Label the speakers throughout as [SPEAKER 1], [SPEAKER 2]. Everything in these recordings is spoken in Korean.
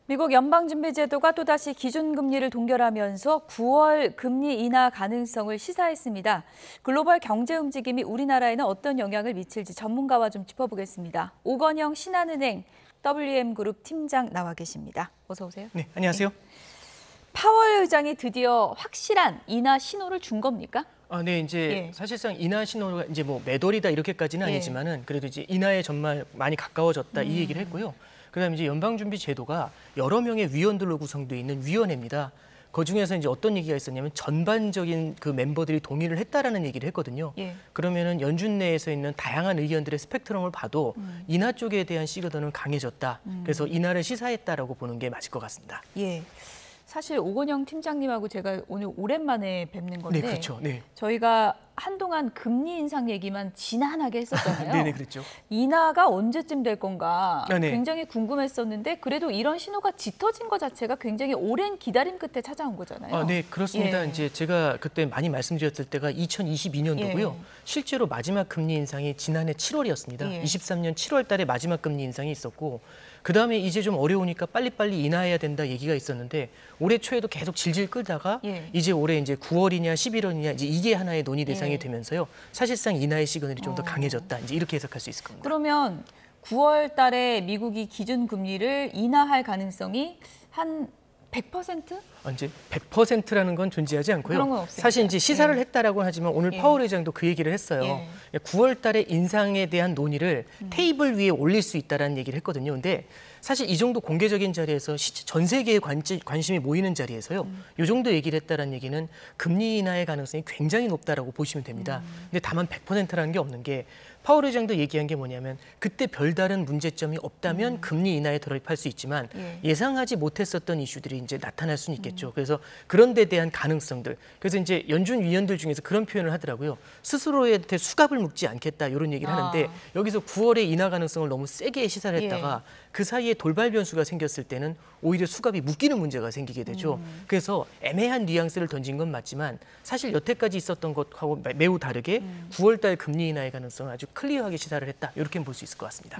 [SPEAKER 1] 미국 연방준비제도가 또다시 기준금리를 동결하면서 9월 금리 인하 가능성을 시사했습니다. 글로벌 경제 움직임이 우리나라에는 어떤 영향을 미칠지 전문가와 좀 짚어보겠습니다. 오건영 신한은행 WM그룹 팀장 나와 계십니다. 어서 오세요.
[SPEAKER 2] 네, 안녕하세요.
[SPEAKER 1] 파월 의장이 드디어 확실한 인하 신호를 준 겁니까?
[SPEAKER 2] 네, 이제 사실상 인하 신호가 이제 뭐 매돌이다 이렇게까지는 아니지만은 그래도 이제 인하에 정말 많이 가까워졌다 이 얘기를 했고요. 그다음에 이제 연방준비제도가 여러 명의 위원들로 구성되어 있는 위원회입니다. 그 중에서 이제 어떤 얘기가 있었냐면 전반적인 그 멤버들이 동의를 했다라는 얘기를 했거든요. 그러면은 연준 내에서 있는 다양한 의견들의 스펙트럼을 봐도 인하 쪽에 대한 시그널은 강해졌다. 그래서 인하를 시사했다라고 보는 게 맞을 것 같습니다.
[SPEAKER 1] 예. 사실 오건영 팀장님하고 제가 오늘 오랜만에 뵙는 건데,
[SPEAKER 2] 네, 그렇죠. 네.
[SPEAKER 1] 저희가 한동안 금리 인상 얘기만 지난하게 했었잖아요.
[SPEAKER 2] 네, 그렇죠.
[SPEAKER 1] 인하가 언제쯤 될 건가
[SPEAKER 2] 네.
[SPEAKER 1] 굉장히 궁금했었는데, 그래도 이런 신호가 짙어진 것 자체가 굉장히 오랜 기다림 끝에 찾아온 거잖아요.
[SPEAKER 2] 네, 그렇습니다.
[SPEAKER 1] 예.
[SPEAKER 2] 이제 제가 그때 많이 말씀드렸을 때가 2022년도고요. 실제로 마지막 금리 인상이 지난해 7월이었습니다. 23년 7월 달에 마지막 금리 인상이 있었고, 그다음에 이제 좀 어려우니까 빨리빨리 인하해야 된다 얘기가 있었는데, 올해 초에도 계속 질질 끌다가 이제 올해 이제 9월이냐 11월이냐 이제 이게 하나의 논의 대상이 되면서요. 사실상 인하의 시그널이 좀 더 강해졌다. 이제 이렇게 해석할 수 있을 겁니다.
[SPEAKER 1] 그러면 9월 달에 미국이 기준 금리를 인하할 가능성이 한 100%?
[SPEAKER 2] 이제 100%라는 건 존재하지 않고요.
[SPEAKER 1] 그런 건 없습니다.
[SPEAKER 2] 사실 이제 시사를 했다라고 하지만 오늘 파월 의장도 그 얘기를 했어요. 9월 달에 인상에 대한 논의를 테이블 위에 올릴 수 있다라는 얘기를 했거든요. 근데 사실 이 정도 공개적인 자리에서 전 세계의 관심이 모이는 자리에서요. 이 정도 얘기를 했다라는 얘기는 금리 인하의 가능성이 굉장히 높다라고 보시면 됩니다. 근데 다만 100%라는 게 없는 게 파월 의장도 얘기한 게 뭐냐면 그때 별다른 문제점이 없다면 금리 인하에 돌입할 수 있지만 예상하지 못했었던 이슈들이 이제 나타날 수는 있겠죠. 그래서 그런 데 대한 가능성들. 그래서 이제 연준 위원들 중에서 그런 표현을 하더라고요. 스스로한테 수갑을 묶지 않겠다 이런 얘기를 하는데 여기서 9월에 인하 가능성을 너무 세게 시사를 했다가 그 사이에 돌발 변수가 생겼을 때는 오히려 수갑이 묶이는 문제가 생기게 되죠. 그래서 애매한 뉘앙스를 던진 건 맞지만 사실 여태까지 있었던 것하고 매우 다르게 9월 달 금리 인하의 가능성을 아주 클리어하게 시사를 했다. 이렇게 볼 수 있을 것 같습니다.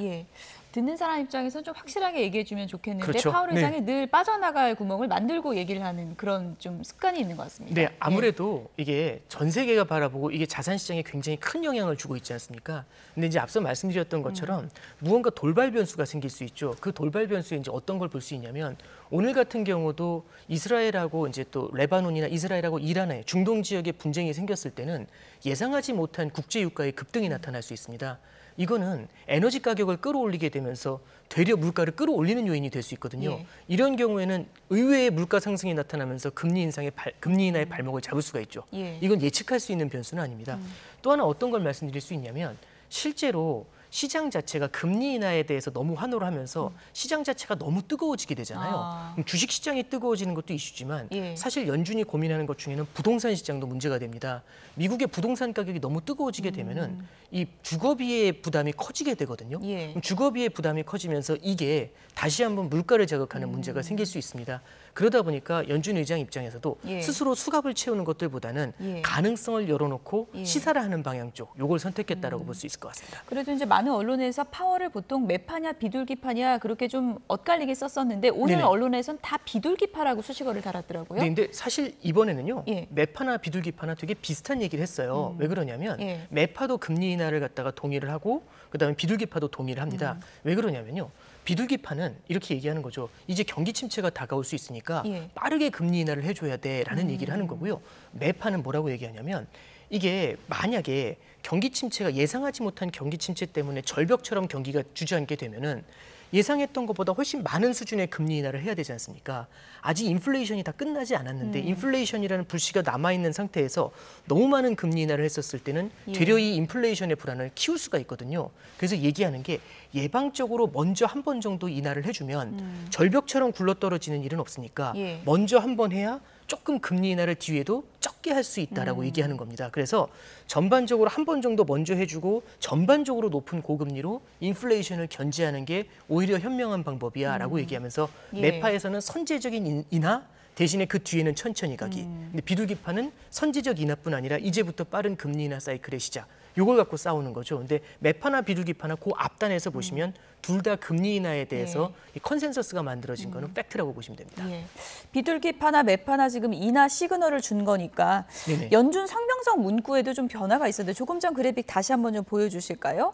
[SPEAKER 1] 듣는 사람 입장에서 좀 확실하게 얘기해 주면 좋겠는데
[SPEAKER 2] 그렇죠.
[SPEAKER 1] 파월 의장이 늘 빠져나갈 구멍을 만들고 얘기를 하는 그런 좀 습관이 있는 것 같습니다.
[SPEAKER 2] 네, 아무래도 이게 전 세계가 바라보고 이게 자산 시장에 굉장히 큰 영향을 주고 있지 않습니까? 근데 이제 앞서 말씀드렸던 것처럼 무언가 돌발 변수가 생길 수 있죠. 그 돌발 변수에 이제 어떤 걸 볼 수 있냐면 오늘 같은 경우도 이스라엘하고 이제 또 레바논이나 이스라엘하고 이란의 중동 지역에 분쟁이 생겼을 때는 예상하지 못한 국제 유가의 급등이 나타날 수 있습니다. 이거는 에너지 가격을 끌어올리게 되면서 되려 물가를 끌어올리는 요인이 될 수 있거든요. 이런 경우에는 의외의 물가 상승이 나타나면서 금리 인하의 발목을 잡을 수가 있죠. 이건 예측할 수 있는 변수는 아닙니다. 또 하나 어떤 걸 말씀드릴 수 있냐면 실제로 시장 자체가 금리 인하에 대해서 너무 환호를 하면서 시장 자체가 너무 뜨거워지게 되잖아요. 주식 시장이 뜨거워지는 것도 이슈지만 사실 연준이 고민하는 것 중에는 부동산 시장도 문제가 됩니다. 미국의 부동산 가격이 너무 뜨거워지게 되면은 이 주거비의 부담이 커지게 되거든요. 주거비의 부담이 커지면서 이게 다시 한번 물가를 자극하는 문제가 생길 수 있습니다. 그러다 보니까 연준 의장 입장에서도 스스로 수갑을 채우는 것들보다는 가능성을 열어놓고 시사를 하는 방향 쪽, 요걸 선택했다라고 볼 수 있을 것 같습니다.
[SPEAKER 1] 그래도 이제 많은 언론에서 파월을 보통 매파냐 비둘기파냐 그렇게 좀 엇갈리게 썼었는데 오늘 언론에서는 다 비둘기파라고 수식어를 달았더라고요.
[SPEAKER 2] 네, 근데 사실 이번에는요. 매파나 비둘기파나 되게 비슷한 얘기를 했어요. 왜 그러냐면 매파도 금리 인하를 갖다가 동의를 하고 그다음에 비둘기파도 동의를 합니다. 왜 그러냐면요. 비둘기파는 이렇게 얘기하는 거죠. 이제 경기 침체가 다가올 수 있으니까 빠르게 금리 인하를 해줘야 돼라는 얘기를 하는 거고요. 매파는 뭐라고 얘기하냐면 이게 만약에 경기 침체가 예상하지 못한 경기 침체 때문에 절벽처럼 경기가 주저앉게 되면은 예상했던 것보다 훨씬 많은 수준의 금리 인하를 해야 되지 않습니까? 아직 인플레이션이 다 끝나지 않았는데 인플레이션이라는 불씨가 남아있는 상태에서 너무 많은 금리 인하를 했었을 때는 되려 이 인플레이션의 불안을 키울 수가 있거든요. 그래서 얘기하는 게 예방적으로 먼저 한 번 정도 인하를 해주면 절벽처럼 굴러떨어지는 일은 없으니까 먼저 한 번 해야 조금 금리 인하를 뒤에도 적게 할 수 있다라고 얘기하는 겁니다. 그래서 전반적으로 한 번 정도 먼저 해주고 전반적으로 높은 고금리로 인플레이션을 견제하는 게 오히려 현명한 방법이야라고 얘기하면서 매파에서는 선제적인 인하, 대신에 그 뒤에는 천천히 가기. 근데 비둘기파는 선제적 인하뿐 아니라 이제부터 빠른 금리 인하 사이클의 시작. 요걸 갖고 싸우는 거죠. 근데 매파나 비둘기파나 그 앞단에서 보시면 둘 다 금리 인하에 대해서 이 컨센서스가 만들어진 거는 팩트라고 보시면 됩니다.
[SPEAKER 1] 예. 비둘기파나 매파나 지금 인하 시그널을 준 거니까
[SPEAKER 2] 네네.
[SPEAKER 1] 연준 성명성 문구에도 좀 변화가 있었는데 조금 전 그래픽 다시 한번 좀 보여주실까요?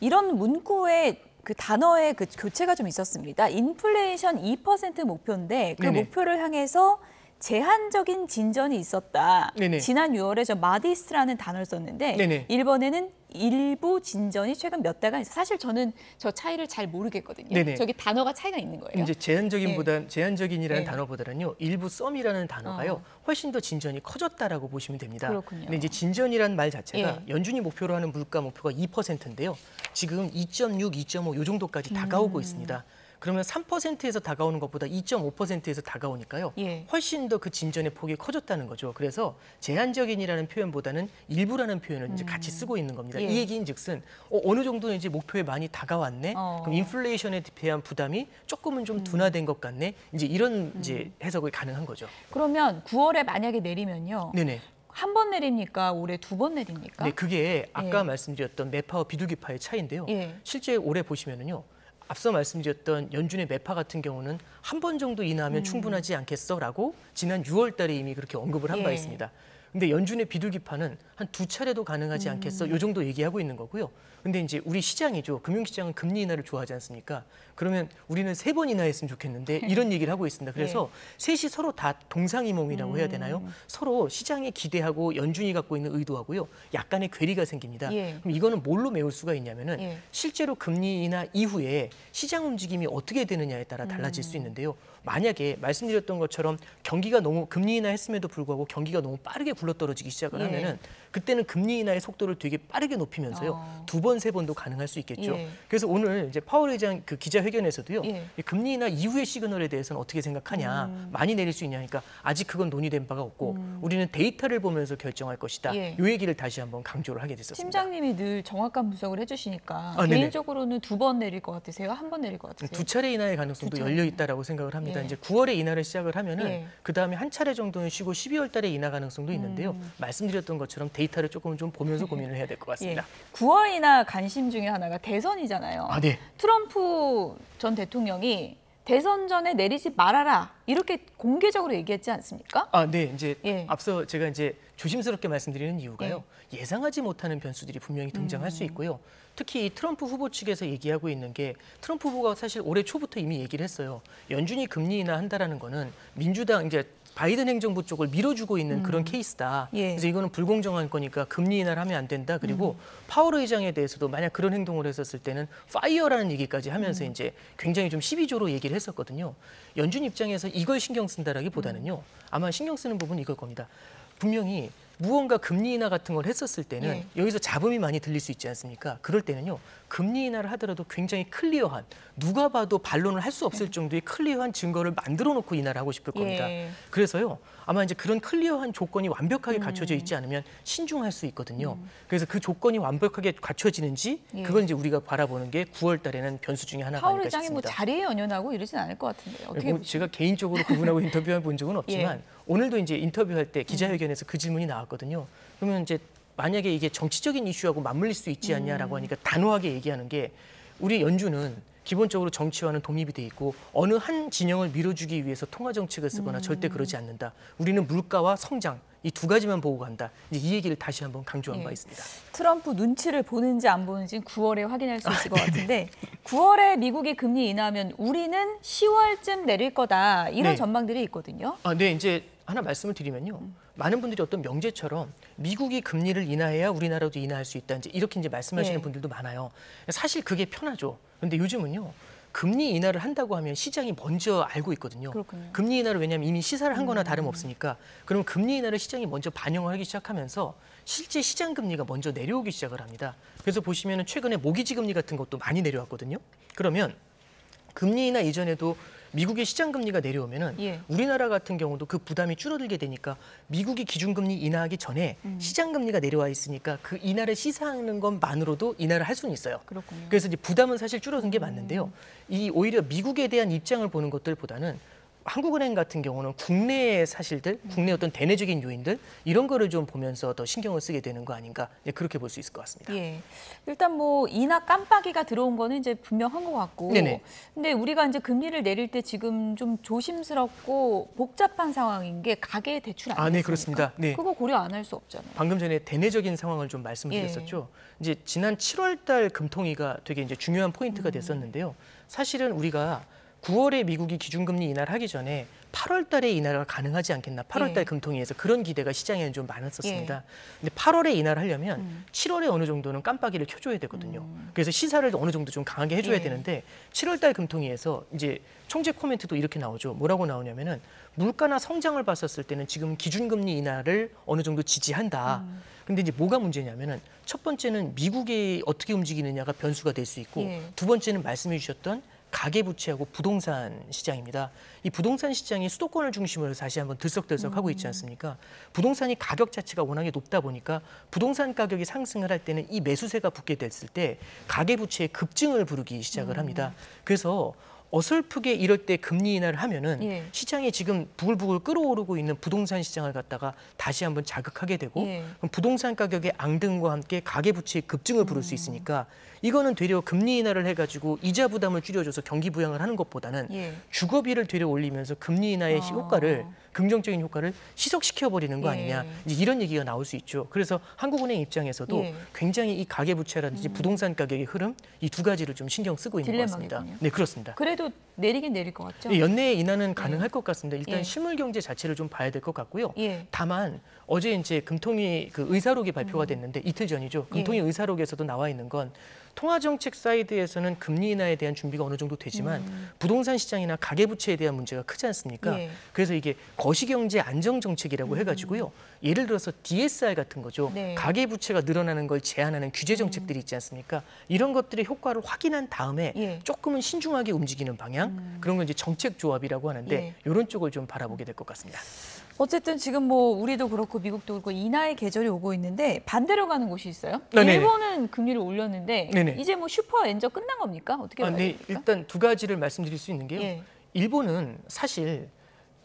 [SPEAKER 1] 이런 문구에 그 단어의 그 교체가 좀 있었습니다. 인플레이션 2% 목표인데 그
[SPEAKER 2] 네네.
[SPEAKER 1] 목표를 향해서 제한적인 진전이 있었다.
[SPEAKER 2] 네네.
[SPEAKER 1] 지난 6월에 저 마디스트라는 단어를 썼는데
[SPEAKER 2] 네네.
[SPEAKER 1] 일본에는 일부 진전이 최근 몇 달간 있어요. 사실 저는 저 차이를 잘 모르겠거든요.
[SPEAKER 2] 네네.
[SPEAKER 1] 저기 단어가 차이가 있는 거예요.
[SPEAKER 2] 이제 제한적인이라는
[SPEAKER 1] 네.
[SPEAKER 2] 단어보다는요, 일부 썸이라는 단어가요 훨씬 더 진전이 커졌다라고 보시면 됩니다.
[SPEAKER 1] 그렇군요.
[SPEAKER 2] 근데 이제 진전이라는 말 자체가 연준이 목표로 하는 물가 목표가 2%인데요, 지금 2.6, 2.5 요 정도까지 다가오고 있습니다. 그러면 3%에서 다가오는 것보다 2.5%에서 다가오니까요.
[SPEAKER 1] 예.
[SPEAKER 2] 훨씬 더 그 진전의 폭이 커졌다는 거죠. 그래서 제한적인이라는 표현보다는 일부라는 표현을 이제 같이 쓰고 있는 겁니다.
[SPEAKER 1] 예.
[SPEAKER 2] 이 얘기인즉슨 어느 정도는 이제 목표에 많이 다가왔네. 그럼 인플레이션에 대한 부담이 조금은 좀 둔화된 것 같네. 이제 이런 이제 해석이 가능한 거죠.
[SPEAKER 1] 그러면 9월에 만약에 내리면요.
[SPEAKER 2] 네네.
[SPEAKER 1] 한 번 내립니까? 올해 두 번 내립니까?
[SPEAKER 2] 네, 그게 아까 말씀드렸던 매파와 비둘기파의 차이인데요.
[SPEAKER 1] 예.
[SPEAKER 2] 실제 올해 보시면은요. 앞서 말씀드렸던 연준의 매파 같은 경우는 한 번 정도 인하하면 충분하지 않겠어라고 지난 6월 달에 이미 그렇게 언급을 한 바
[SPEAKER 1] 예.
[SPEAKER 2] 있습니다. 근데 연준의 비둘기파는 한 2차례도 가능하지 않겠어 요 정도 얘기하고 있는 거고요. 근데 이제 우리 시장이죠. 금융시장은 금리 인하를 좋아하지 않습니까? 그러면 우리는 3번 인하했으면 좋겠는데 이런 얘기를 하고 있습니다. 그래서 셋이 서로 다 동상이몽이라고 해야 되나요? 서로 시장에 기대하고 연준이 갖고 있는 의도하고요. 약간의 괴리가 생깁니다.
[SPEAKER 1] 예.
[SPEAKER 2] 그럼 이거는 뭘로 메울 수가 있냐면은
[SPEAKER 1] 예.
[SPEAKER 2] 실제로 금리 인하 이후에 시장 움직임이 어떻게 되느냐에 따라 달라질 수 있는데요. 만약에 말씀드렸던 것처럼 경기가 너무 금리 인하했음에도 불구하고 경기가 너무 빠르게 굴러떨어지기 시작을
[SPEAKER 1] 예.
[SPEAKER 2] 하면은 그때는 금리 인하의 속도를 되게 빠르게 높이면서요. 2번, 3번도 가능할 수 있겠죠.
[SPEAKER 1] 예.
[SPEAKER 2] 그래서 오늘 이제 파월 의장 그 기자회견에서도요.
[SPEAKER 1] 예.
[SPEAKER 2] 이 금리 인하 이후의 시그널에 대해서는 어떻게 생각하냐, 많이 내릴 수 있냐니까 아직 그건 논의된 바가 없고 우리는 데이터를 보면서 결정할 것이다.
[SPEAKER 1] 예.
[SPEAKER 2] 이 얘기를 다시 한번 강조를 하게 됐었습니다.
[SPEAKER 1] 팀장님이 늘 정확한 분석을 해주시니까
[SPEAKER 2] 네네.
[SPEAKER 1] 개인적으로는 두 번 내릴 것 같으세요? 한 번 내릴 것 같으세요?
[SPEAKER 2] 2차례 인하의 가능성도
[SPEAKER 1] 두 차례.
[SPEAKER 2] 열려 있다라고 생각을 합니다.
[SPEAKER 1] 예.
[SPEAKER 2] 이제 9월에 인하를 시작을 하면은
[SPEAKER 1] 예.
[SPEAKER 2] 그 다음에 한 차례 정도는 쉬고 12월 달에 인하 가능성도 있는데요. 말씀드렸던 것처럼 데이터를 조금 좀 보면서 고민을 해야 될 것
[SPEAKER 1] 예.
[SPEAKER 2] 같습니다.
[SPEAKER 1] 9월이나 관심 중에 하나가 대선이잖아요.
[SPEAKER 2] 아, 네.
[SPEAKER 1] 트럼프 전 대통령이 대선 전에 내리지 말아라 이렇게 공개적으로 얘기했지 않습니까?
[SPEAKER 2] 아, 네. 이제
[SPEAKER 1] 예.
[SPEAKER 2] 앞서 제가 이제 조심스럽게 말씀드리는 이유가요. 예상하지 못하는 변수들이 분명히 등장할 수 있고요. 특히 이 트럼프 후보 측에서 얘기하고 있는 게 트럼프 후보가 사실 올해 초부터 이미 얘기를 했어요. 연준이 금리 인하한다라는 거는 민주당 이제 바이든 행정부 쪽을 밀어주고 있는 그런 케이스다.
[SPEAKER 1] 예.
[SPEAKER 2] 그래서 이거는 불공정한 거니까 금리 인하를 하면 안 된다. 그리고 파월 의장에 대해서도 만약 그런 행동을 했었을 때는 파이어라는 얘기까지 하면서 이제 굉장히 좀 시비조로 얘기를 했었거든요. 연준 입장에서 이걸 신경 쓴다라기보다는요. 아마 신경 쓰는 부분은 이걸 겁니다. 분명히 무언가 금리 인하 같은 걸 했었을 때는
[SPEAKER 1] 예.
[SPEAKER 2] 여기서 잡음이 많이 들릴 수 있지 않습니까? 그럴 때는요. 금리 인하를 하더라도 굉장히 클리어한, 누가 봐도 반론을 할 수 없을 정도의 클리어한 증거를 만들어 놓고 인하를 하고 싶을 겁니다.
[SPEAKER 1] 예.
[SPEAKER 2] 그래서요. 아마 이제 그런 클리어한 조건이 완벽하게 갖춰져 있지 않으면 신중할 수 있거든요. 그래서 그 조건이 완벽하게 갖춰지는지
[SPEAKER 1] 예.
[SPEAKER 2] 그건 이제 우리가 바라보는 게 9월 달에는 변수 중에 하나가
[SPEAKER 1] 파월
[SPEAKER 2] 아닐까
[SPEAKER 1] 의장이 뭐
[SPEAKER 2] 싶습니다.
[SPEAKER 1] 자리에 연연하고 이러진 않을 것 같은데요. 어떻게
[SPEAKER 2] 뭐 제가 개인적으로 그분하고 인터뷰해 본 적은 없지만 오늘도 이제 인터뷰할 때 기자회견에서 그 질문이 나왔거든요. 그러면 이제 만약에 이게 정치적인 이슈하고 맞물릴 수 있지 않냐라고 하니까 단호하게 얘기하는 게 우리 연준은 기본적으로 정치와는 독립이 돼 있고 어느 한 진영을 밀어주기 위해서 통화 정책을 쓰거나 절대 그러지 않는다. 우리는 물가와 성장 이 두 가지만 보고 간다. 이제 이 얘기를 다시 한번 강조한 바 있습니다.
[SPEAKER 1] 트럼프 눈치를 보는지 안 보는지 9월에 확인할 수 있을 것 같은데 9월에 미국이 금리 인하하면 우리는 10월쯤 내릴 거다. 이런
[SPEAKER 2] 네.
[SPEAKER 1] 전망들이 있거든요.
[SPEAKER 2] 아, 네, 이제 하나 말씀을 드리면요. 많은 분들이 어떤 명제처럼 미국이 금리를 인하해야 우리나라도 인하할 수 있다. 이렇게 이제 말씀하시는
[SPEAKER 1] 네.
[SPEAKER 2] 분들도 많아요. 사실 그게 편하죠. 근데 요즘은요. 금리 인하를 한다고 하면 시장이 먼저 알고 있거든요.
[SPEAKER 1] 그렇군요.
[SPEAKER 2] 금리 인하를 왜냐하면 이미 시사를 한 거나 다름없으니까 그럼 금리 인하를 시장이 먼저 반영을 하기 시작하면서 실제 시장 금리가 먼저 내려오기 시작을 합니다. 그래서 보시면은 최근에 모기지 금리 같은 것도 많이 내려왔거든요. 그러면 금리 인하 이전에도 미국의 시장 금리가 내려오면은
[SPEAKER 1] 예.
[SPEAKER 2] 우리나라 같은 경우도 그 부담이 줄어들게 되니까 미국이 기준금리 인하하기 전에 시장 금리가 내려와 있으니까 그 인하를 시사하는 것만으로도 인하를 할 수는 있어요.
[SPEAKER 1] 그렇군요.
[SPEAKER 2] 그래서 이제 부담은 사실 줄어든 게 맞는데요. 이 오히려 미국에 대한 입장을 보는 것들보다는 한국은행 같은 경우는 국내의 사실들, 국내 어떤 대내적인 요인들 이런 거를 좀 보면서 더 신경을 쓰게 되는 거 아닌가 그렇게 볼 수 있을 것 같습니다.
[SPEAKER 1] 예. 일단 뭐 인하 깜빡이가 들어온 거는 이제 분명한 것 같고.
[SPEAKER 2] 네네.
[SPEAKER 1] 근데 우리가 이제 금리를 내릴 때 지금 좀 조심스럽고 복잡한 상황인 게 가계 대출 아니겠습니까?
[SPEAKER 2] 네, 그렇습니다. 네.
[SPEAKER 1] 그거 고려 안 할 수 없잖아요.
[SPEAKER 2] 방금 전에 대내적인 상황을 좀 말씀드렸었죠. 이제 지난 7월달 금통위가 되게 이제 중요한 포인트가 됐었는데요. 사실은 우리가 9월에 미국이 기준금리 인하를 하기 전에 8월달에 인하가 가능하지 않겠나. 8월달 금통위에서 그런 기대가 시장에는 좀 많았었습니다. 근데 8월에 인하를 하려면 7월에 어느 정도는 깜빡이를 켜줘야 되거든요. 그래서 시사를 어느 정도 좀 강하게 해줘야 되는데 7월달 금통위에서 이제 총재 코멘트도 이렇게 나오죠. 뭐라고 나오냐면은 물가나 성장을 봤었을 때는 지금 기준금리 인하를 어느 정도 지지한다. 근데 이제 뭐가 문제냐면은 첫 번째는 미국이 어떻게 움직이느냐가 변수가 될 수 있고 두 번째는 말씀해 주셨던 가계부채하고 부동산 시장입니다. 이 부동산 시장이 수도권을 중심으로 다시 한번 들썩들썩하고 있지 않습니까? 부동산이 가격 자체가 워낙에 높다 보니까 부동산 가격이 상승을 할 때는 이 매수세가 붙게 됐을 때 가계부채의 급증을 부르기 시작을 합니다. 그래서 어설프게 이럴 때 금리 인하를 하면은 시장이 지금 부글부글 끓어오르고 있는 부동산 시장을 갖다가 다시 한번 자극하게 되고 그럼 부동산 가격의 앙등과 함께 가계부채의 급증을 부를 수 있으니까 이거는 되려 금리 인하를 해가지고 이자 부담을 줄여줘서 경기 부양을 하는 것보다는 주거비를 되려 올리면서 금리 인하의 효과를 긍정적인 효과를 희석시켜버리는 거 아니냐 이제 이런 얘기가 나올 수 있죠. 그래서 한국은행 입장에서도 굉장히 이 가계부채라든지 부동산 가격의 흐름 이 두 가지를 좀 신경 쓰고 있는 것 같습니다. 네, 그렇습니다.
[SPEAKER 1] 그래도 내리긴 내릴 것 같죠?
[SPEAKER 2] 연내에 인하는 가능할 것 같습니다. 일단 실물 경제 자체를 좀 봐야 될 것 같고요. 다만 어제 이제 금통위 그 의사록이 발표가 됐는데 이틀 전이죠. 금통위 의사록에서도 나와 있는 건 통화정책 사이드에서는 금리 인하에 대한 준비가 어느 정도 되지만 부동산 시장이나 가계부채에 대한 문제가 크지 않습니까? 그래서 이게 거시경제 안정정책이라고 해가지고요. 예를 들어서 DSR 같은 거죠. 가계부채가 늘어나는 걸 제한하는 규제 정책들이 있지 않습니까? 이런 것들의 효과를 확인한 다음에 조금은 신중하게 움직이는 방향 그런 건 이제 정책 조합이라고 하는데 이런 쪽을 좀 바라보게 될 것 같습니다.
[SPEAKER 1] 어쨌든 지금 뭐 우리도 그렇고 미국도 그렇고 인하의 계절이 오고 있는데 반대로 가는 곳이 있어요.
[SPEAKER 2] 네네.
[SPEAKER 1] 일본은 금리를 올렸는데
[SPEAKER 2] 네네.
[SPEAKER 1] 이제 뭐 슈퍼 엔저 끝난 겁니까? 어떻게 봐야
[SPEAKER 2] 네,
[SPEAKER 1] 됩니까?
[SPEAKER 2] 일단 두 가지를 말씀드릴 수 있는 게요. 일본은 사실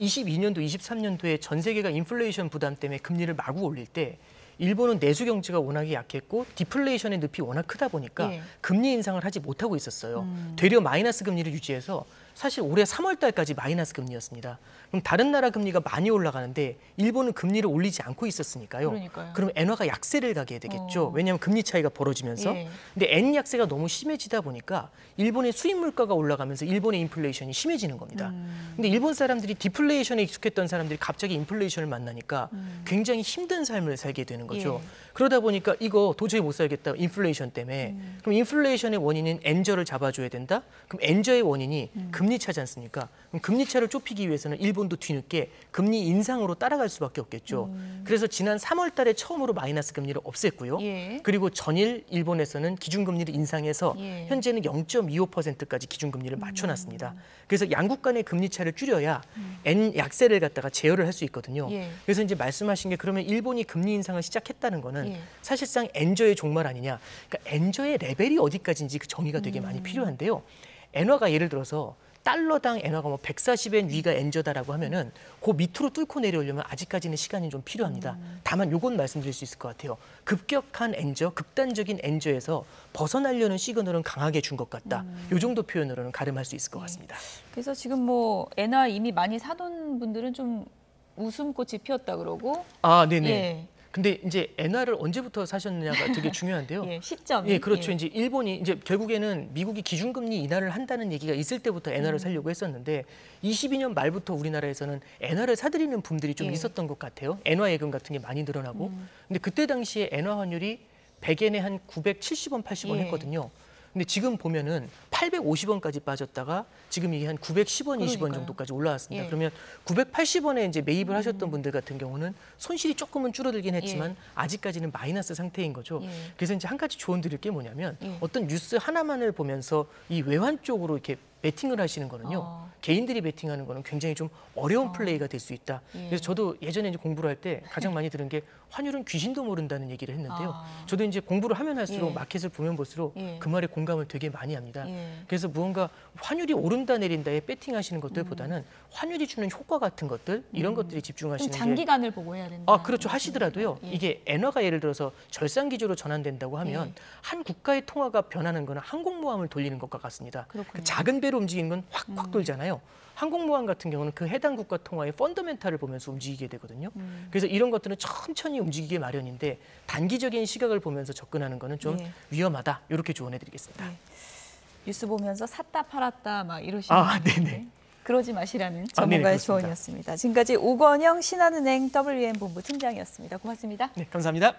[SPEAKER 2] 22년도, 23년도에 전 세계가 인플레이션 부담 때문에 금리를 마구 올릴 때 일본은 내수 경제가 워낙에 약했고 디플레이션의 늪이 워낙 크다 보니까 금리 인상을 하지 못하고 있었어요. 되려 마이너스 금리를 유지해서 사실 올해 3월 달까지 마이너스 금리였습니다. 그럼 다른 나라 금리가 많이 올라가는데 일본은 금리를 올리지 않고 있었으니까요.
[SPEAKER 1] 그러니까요.
[SPEAKER 2] 그럼 엔화가 약세를 가게 되겠죠. 왜냐하면 금리 차이가 벌어지면서. 근데 엔 약세가 너무 심해지다 보니까 일본의 수입 물가가 올라가면서 일본의 인플레이션이 심해지는 겁니다. 근데 일본 사람들이 디플레이션에 익숙했던 사람들이 갑자기 인플레이션을 만나니까 굉장히 힘든 삶을 살게 되는 거죠. 그러다 보니까 이거 도저히 못 살겠다. 인플레이션 때문에. 그럼 인플레이션의 원인은 엔저를 잡아줘야 된다. 그럼 엔저의 원인이 금리 차지 않습니까? 그럼 금리 차를 좁히기 위해서는 일본도 뒤늦게 금리 인상으로 따라갈 수밖에 없겠죠. 그래서 지난 3월 달에 처음으로 마이너스 금리를 없앴고요. 그리고 전일 일본에서는 기준금리를 인상해서 현재는 0.25%까지 기준금리를 맞춰놨습니다. 그래서 양국 간의 금리 차를 줄여야 엔 약세를 갖다가 제어를 할 수 있거든요. 그래서 이제 말씀하신 게 그러면 일본이 금리 인상을 시작했다는 거는 사실상 엔저의 종말 아니냐. 그러니까 엔저의 레벨이 어디까지인지 그 정의가 되게 많이 필요한데요. 엔화가 예를 들어서 달러당 엔화가 뭐 140엔 위가 엔저다라고 하면은 그 밑으로 뚫고 내려오려면 아직까지는 시간이 좀 필요합니다. 다만 요건 말씀드릴 수 있을 것 같아요. 급격한 엔저, 극단적인 엔저에서 벗어나려는 시그널은 강하게 준 것 같다. 요 정도 표현으로는 가름할 수 있을 것 같습니다.
[SPEAKER 1] 그래서 지금 뭐 엔화 이미 많이 사둔 분들은 좀 웃음꽃이 피었다 그러고.
[SPEAKER 2] 네네. 근데 이제 엔화를 언제부터 사셨느냐가 되게 중요한데요.
[SPEAKER 1] 시점.
[SPEAKER 2] 그렇죠. 이제 일본이 이제 결국에는 미국이 기준금리 인하를 한다는 얘기가 있을 때부터 엔화를 사려고 했었는데 22년 말부터 우리나라에서는 엔화를 사들이는 붐들이 좀 있었던 것 같아요. 엔화 예금 같은 게 많이 늘어나고. 근데 그때 당시에 엔화 환율이 100엔에 한 970원, 80원 했거든요. 근데 지금 보면은 850원까지 빠졌다가 지금 이게 한 910원, 20원 정도까지 올라왔습니다. 그러면 980원에 이제 매입을 하셨던 분들 같은 경우는 손실이 조금은 줄어들긴 했지만 아직까지는 마이너스 상태인 거죠. 그래서 이제 한 가지 조언 드릴 게 뭐냐면 어떤 뉴스 하나만을 보면서 이 외환 쪽으로 이렇게 베팅을 하시는 거는요. 개인들이 베팅하는 거는 굉장히 좀 어려운 플레이가 될 수 있다.
[SPEAKER 1] 예.
[SPEAKER 2] 그래서 저도 예전에 이제 공부를 할 때 가장 많이 들은 게 환율은 귀신도 모른다는 얘기를 했는데요. 저도 이제 공부를 하면 할수록
[SPEAKER 1] 예.
[SPEAKER 2] 마켓을 보면 볼수록
[SPEAKER 1] 예.
[SPEAKER 2] 그 말에 공감을 되게 많이 합니다.
[SPEAKER 1] 예.
[SPEAKER 2] 그래서 무언가 환율이 오른다 내린다에 배팅하시는 것들보다는 환율이 주는 효과 같은 것들 이런 것들이
[SPEAKER 1] 좀
[SPEAKER 2] 집중하시는 게
[SPEAKER 1] 장기간을 보고 해야 된다.
[SPEAKER 2] 그렇죠. 하시더라도요.
[SPEAKER 1] 예.
[SPEAKER 2] 이게 엔화가 예를 들어서 절상 기조로 전환된다고 하면
[SPEAKER 1] 예.
[SPEAKER 2] 한 국가의 통화가 변하는 거는 항공모함을 돌리는 것과 같습니다.
[SPEAKER 1] 그렇군요.
[SPEAKER 2] 그 작은 배로 움직이는 건 확확 돌잖아요. 항공모함 같은 경우는 그 해당 국가 통화의 펀더멘탈을 보면서 움직이게 되거든요. 그래서 이런 것들은 천천히 움직이게 마련인데 단기적인 시각을 보면서 접근하는 거는 좀
[SPEAKER 1] 예.
[SPEAKER 2] 위험하다. 이렇게 조언해드리겠습니다.
[SPEAKER 1] 예. 뉴스 보면서 샀다 팔았다 막 이러시는
[SPEAKER 2] 네네.
[SPEAKER 1] 그러지 마시라는
[SPEAKER 2] 네네,
[SPEAKER 1] 전문가의
[SPEAKER 2] 그렇습니다.
[SPEAKER 1] 조언이었습니다. 지금까지 오건영 신한은행 WM 본부 팀장이었습니다. 고맙습니다.
[SPEAKER 2] 네, 감사합니다.